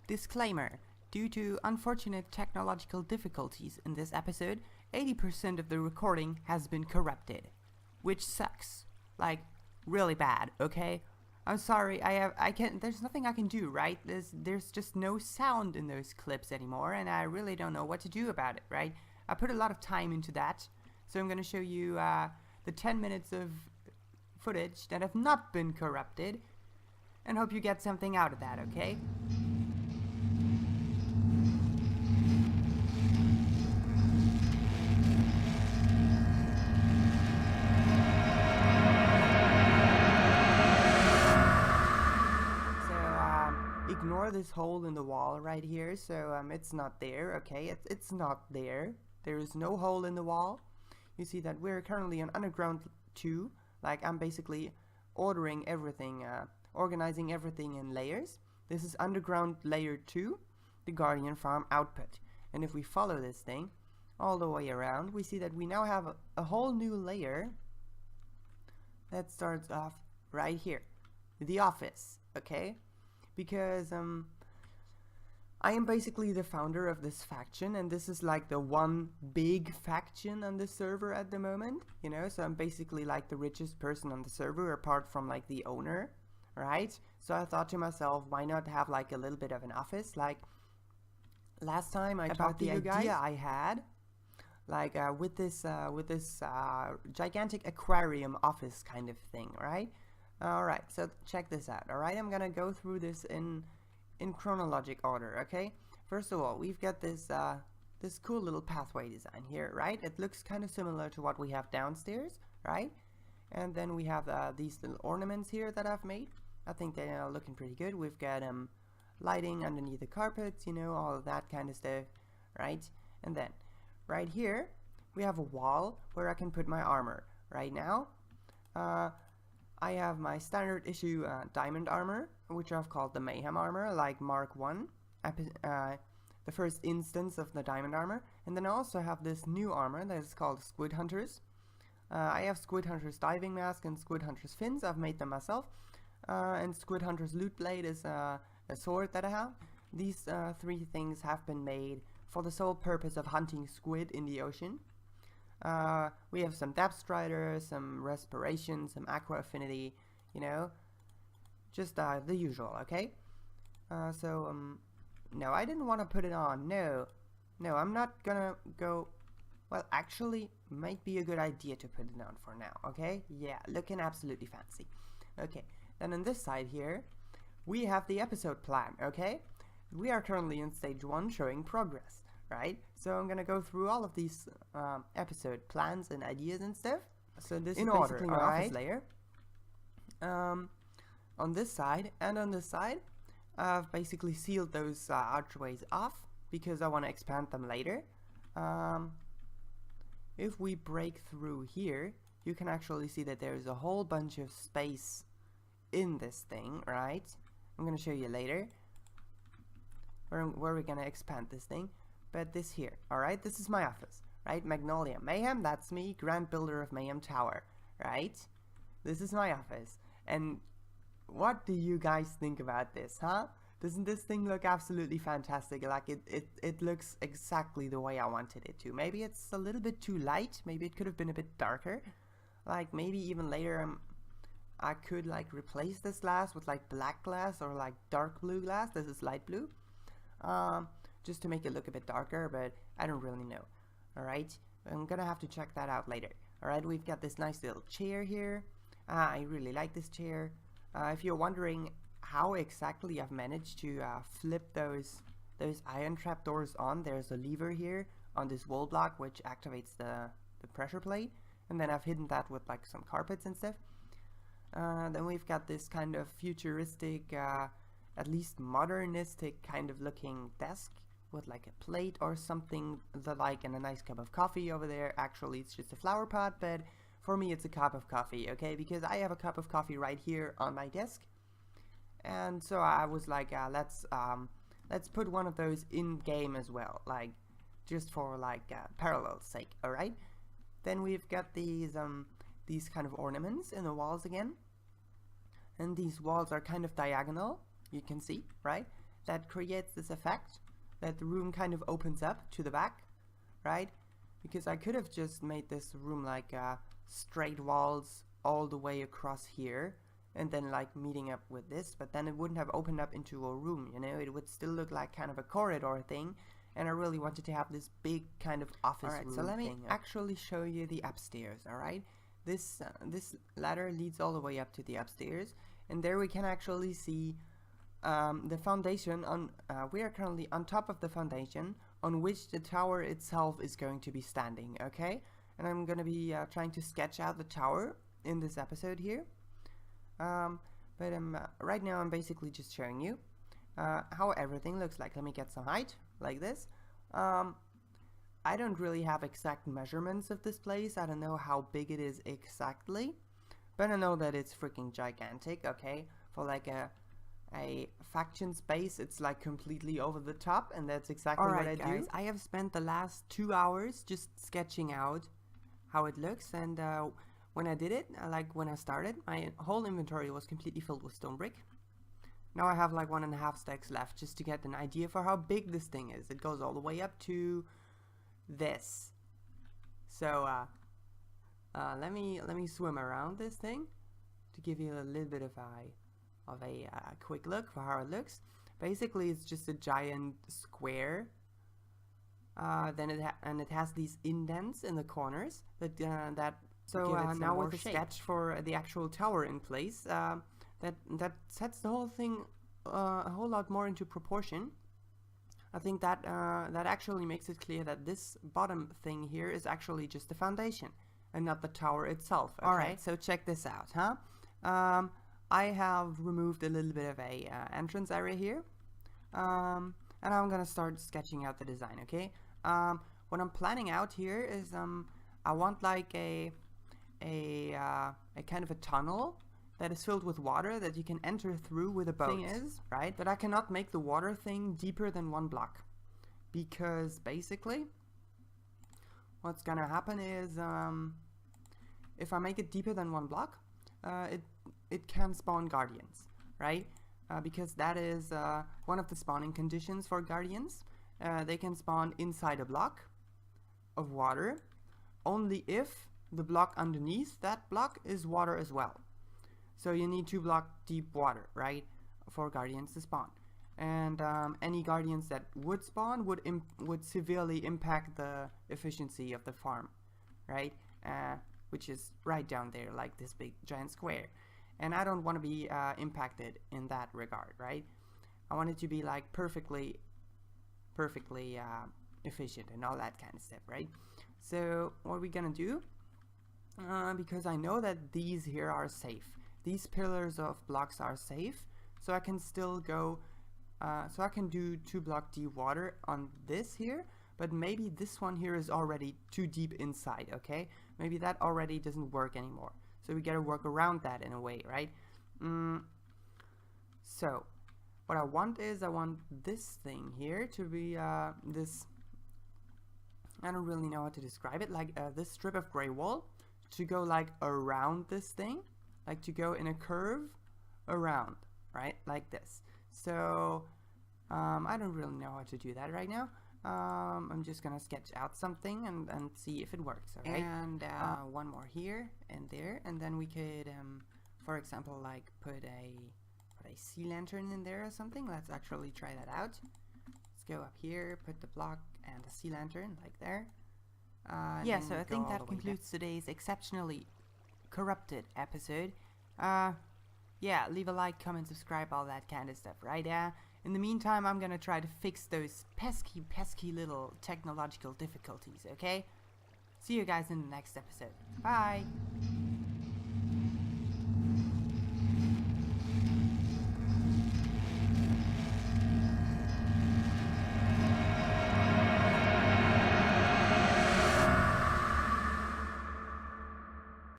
Disclaimer: due to unfortunate technological difficulties in this episode, 80% of the recording has been corrupted. Which sucks. Like, really bad, okay? I'm sorry, there's nothing I can do, right? There's just no sound in those clips anymore, and I really don't know what to do about it, right? I put a lot of time into that, so I'm gonna show you the 10 minutes of footage that have not been corrupted, and hope you get something out of that, okay? Ignore this hole in the wall right here, so it's not there, okay? It's not there. There is no hole in the wall. You see that we're currently on Underground 2. Like, I'm basically ordering everything, organizing everything in layers. This is Underground Layer 2, the Guardian Farm output. And if we follow this thing all the way around, we see that we now have a whole new layer that starts off right here, the office, okay? Because I am basically the founder of this faction, and this is like the one big faction on the server at the moment, you know, so I'm basically like the richest person on the server apart from like the owner, right? So I thought to myself, why not have like a little bit of an office? Like last time I talked to you guys, the idea I had, like with this gigantic aquarium office kind of thing, right? Alright, so check this out, alright? I'm gonna go through this in chronologic order, okay? First of all, we've got this this cool little pathway design here, right? It looks kind of similar to what we have downstairs, right? And then we have these little ornaments here that I've made. I think they are looking pretty good. We've got lighting underneath the carpets, you know, all of that kind of stuff, right? And then, right here, we have a wall where I can put my armor. Right now, I have my standard issue diamond armor, which I've called the Mayhem armor, like Mark 1, the first instance of the diamond armor. And then I also have this new armor that is called Squid Hunters. I have Squid Hunters diving mask and Squid Hunters fins. I've made them myself. And Squid Hunters loot blade is a sword that I have. These three things have been made for the sole purpose of hunting squid in the ocean. We have some depth strider, some respiration, some aqua affinity, you know, just the usual, okay? No, I didn't want to put it on. No, I'm not gonna go. Well, actually, might be a good idea to put it on for now, okay? Yeah, looking absolutely fancy. Okay, then on this side here, we have the episode plan, okay? We are currently in stage 1 showing progress. Right, so I'm gonna go through all of these episode plans and ideas and stuff. So this is basically my office layer. On this side and on this side, I've basically sealed those archways off because I want to expand them later. If we break through here, you can actually see that there's a whole bunch of space in this thing, right? I'm gonna show you later where we're gonna expand this thing. But this here, alright, this is my office, right? Magnolia Mayhem, that's me, Grand Builder of Mayhem Tower, right? This is my office. And what do you guys think about this, huh? Doesn't this thing look absolutely fantastic? Like, it looks exactly the way I wanted it to. Maybe it's a little bit too light, maybe it could have been a bit darker. Like, maybe even later I could, like, replace this glass with, like, black glass or, like, dark blue glass. This is light blue. Just to make it look a bit darker, but I don't really know. Alright, I'm gonna have to check that out later. Alright, we've got this nice little chair here. I really like this chair. If you're wondering how exactly I've managed to flip those iron trap doors on, there's a lever here on this wall block which activates the pressure plate, and then I've hidden that with like some carpets and stuff. Then we've got this kind of futuristic, at least modernistic kind of looking desk with like a plate or something the like, and a nice cup of coffee over there. Actually, it's just a flower pot, but for me it's a cup of coffee, okay? Because I have a cup of coffee right here on my desk, and so I was like, let's put one of those in game as well, like just for like parallel's sake. All right. Then we've got these kind of ornaments in the walls again, and these walls are kind of diagonal. You can see, right? that creates this effect that the room kind of opens up to the back, right? Because I could have just made this room like straight walls all the way across here and then like meeting up with this, but then it wouldn't have opened up into a room, you know? It would still look like kind of a corridor thing, and I really wanted to have this big kind of office room. So let me actually show you the upstairs, alright? This ladder leads all the way up to the upstairs, and there we can actually see the foundation on, we are currently on top of the foundation on which the tower itself is going to be standing, okay? And I'm going to be trying to sketch out the tower in this episode here. But right now I'm basically just showing you how everything looks like. Let me get some height, like this. I don't really have exact measurements of this place. I don't know how big it is exactly, but I know that it's freaking gigantic, okay? For like a faction space, it's like completely over the top, and that's exactly what I do. I have spent the last 2 hours just sketching out how it looks, and when I did it, like when I started, my whole inventory was completely filled with stone brick. Now I have like 1.5 stacks left just to get an idea for how big this thing is. It goes all the way up to this. So let me swim around this thing to give you a little bit of a quick look for how it looks. Basically, it's just a giant square. Then it has these indents in the corners that so now with the sketch for the actual tower in place, that sets the whole thing a whole lot more into proportion. I think that that actually makes it clear that this bottom thing here is actually just the foundation and not the tower itself. Okay? Alright, so check this out, huh? I have removed a little bit of a entrance area here, and I'm gonna start sketching out the design, okay? What I'm planning out here is I want like a kind of a tunnel that is filled with water that you can enter through with a boat. Thing is, right, that I cannot make the water thing deeper than 1 block, because basically what's gonna happen is if I make it deeper than 1 block, it can spawn guardians, right? Because that is one of the spawning conditions for guardians. They can spawn inside a block of water only if the block underneath that block is water as well. So you need 2 block deep water, right, for guardians to spawn. And any guardians that would spawn would severely impact the efficiency of the farm, right? Which is right down there, like this big giant square. And I don't want to be impacted in that regard, right? I want it to be like perfectly efficient and all that kind of stuff, right? So what we're gonna do, because I know that these here are safe, these pillars of blocks are safe, so I can still go, so I can do 2 block deep water on this here, but maybe this one here is already too deep inside, okay? Maybe that already doesn't work anymore. So we gotta work around that in a way, right? So what I want is, I want this thing here to be this, I don't really know how to describe it, like this strip of gray wall to go like around this thing, like to go in a curve around, right, like this. So I don't really know how to do that right now. I'm just gonna sketch out something and see if it works, alright? And one more here and there, and then we could for example like put a sea lantern in there or something. Let's actually try that out. Let's go up here, put the block and the sea lantern like there. Yeah, so I think that concludes today's exceptionally corrupted episode. Yeah, leave a like, comment, subscribe, all that kind of stuff, right? In the meantime, I'm gonna try to fix those pesky little technological difficulties, okay? See you guys in the next episode. Bye!